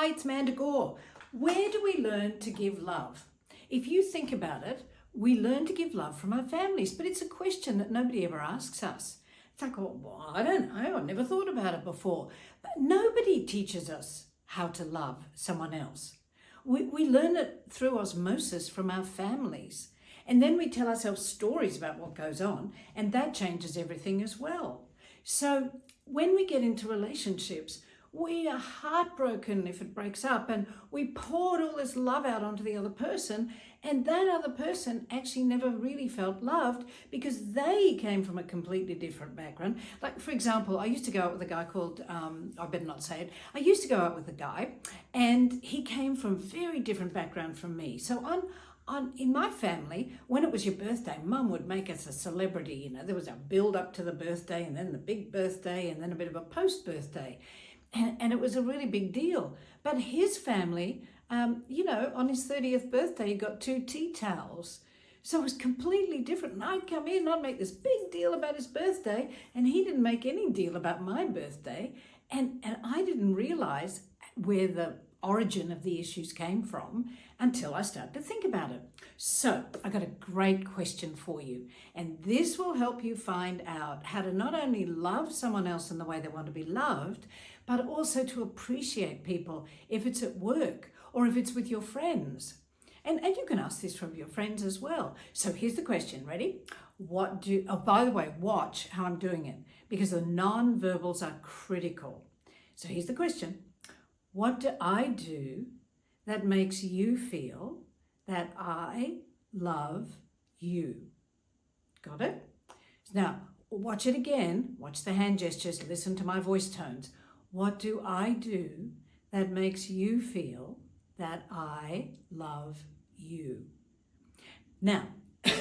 Hi, it's Amanda Gore. Where do we learn to give love? If you think about it, we learn to give love from our families, but it's a question that nobody ever asks us. It's like, well, I don't know, I've never thought about it before. But nobody teaches us how to love someone else. We learn it through osmosis from our families. And then we tell ourselves stories about what goes on, and that changes everything as well. So when we get into relationships, we are heartbroken if it breaks up, and we poured all this love out onto the other person, and that other person actually never really felt loved because they came from a completely different background. Like, for example, I used to go out with a guy called, I better not say it, I used to go out with a guy, and he came from a very different background from me. So in my family, when it was your birthday, Mum would make us a celebrity. You know, there was a build up to the birthday, and then the big birthday, and then a bit of a post-birthday. And it was a really big deal. But his family, on his 30th birthday, he got 2 tea towels. So it was completely different. And I'd come in and I'd make this big deal about his birthday, and he didn't make any deal about my birthday. And I didn't realize where the origin of the issues came from until I started to think about it. So I got a great question for you, and this will help you find out how to not only love someone else in the way they want to be loved, but also to appreciate people if it's at work or if it's with your friends. And you can ask this from your friends as well. So here's the question, ready? By the way, watch how I'm doing it, because the non-verbals are critical. So here's the question. What do I do that makes you feel that I love you? Got it? Now, watch it again. Watch the hand gestures. Listen to my voice tones. What do I do that makes you feel that I love you? Now,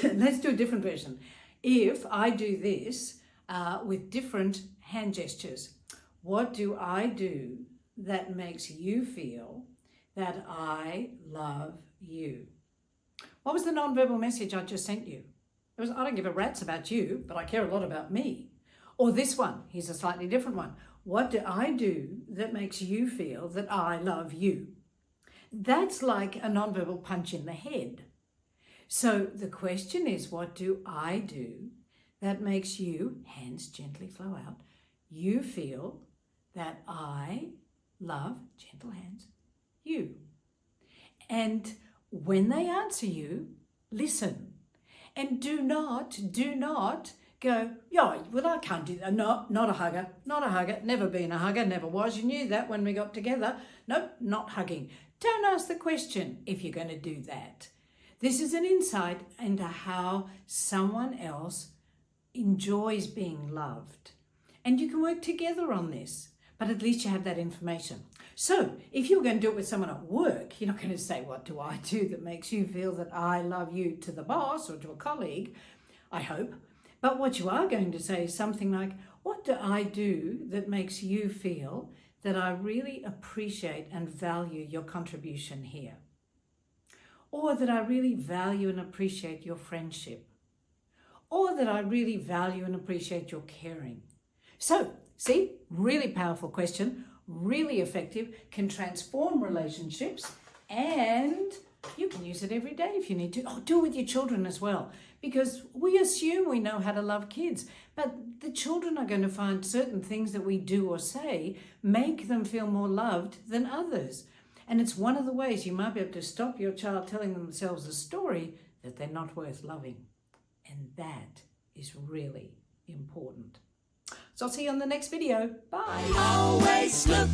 let's do a different version. If I do this with different hand gestures, what do I do that makes you feel that I love you? What was the non-verbal message I just sent you? It was, I don't give a rat's about you, but I care a lot about me. Or this one, here's a slightly different one. What do I do that makes you feel that I love you? That's like a non-verbal punch in the head. So the question is, what do I do that makes you, hands gently flow out, you feel that I love, gentle hands, you? And when they answer you, listen. And do not go, yeah, well, I can't do that. No, not a hugger, never been a hugger, never was. You knew that when we got together. Nope, not hugging. Don't ask the question if you're going to do that. This is an insight into how someone else enjoys being loved. And you can work together on this, but at least you have that information. So if you're going to do it with someone at work, you're not going to say, what do I do that makes you feel that I love you, to the boss or to a colleague, I hope. But what you are going to say is something like, what do I do that makes you feel that I really appreciate and value your contribution here? Or that I really value and appreciate your friendship? Or that I really value and appreciate your caring? So, see, really powerful question, really effective, can transform relationships, and you can use it every day if you need to. Oh, do it with your children as well, because we assume we know how to love kids, but the children are going to find certain things that we do or say make them feel more loved than others. And it's one of the ways you might be able to stop your child telling themselves a story that they're not worth loving. And that is really important. So I'll see you on the next video. Bye. Always look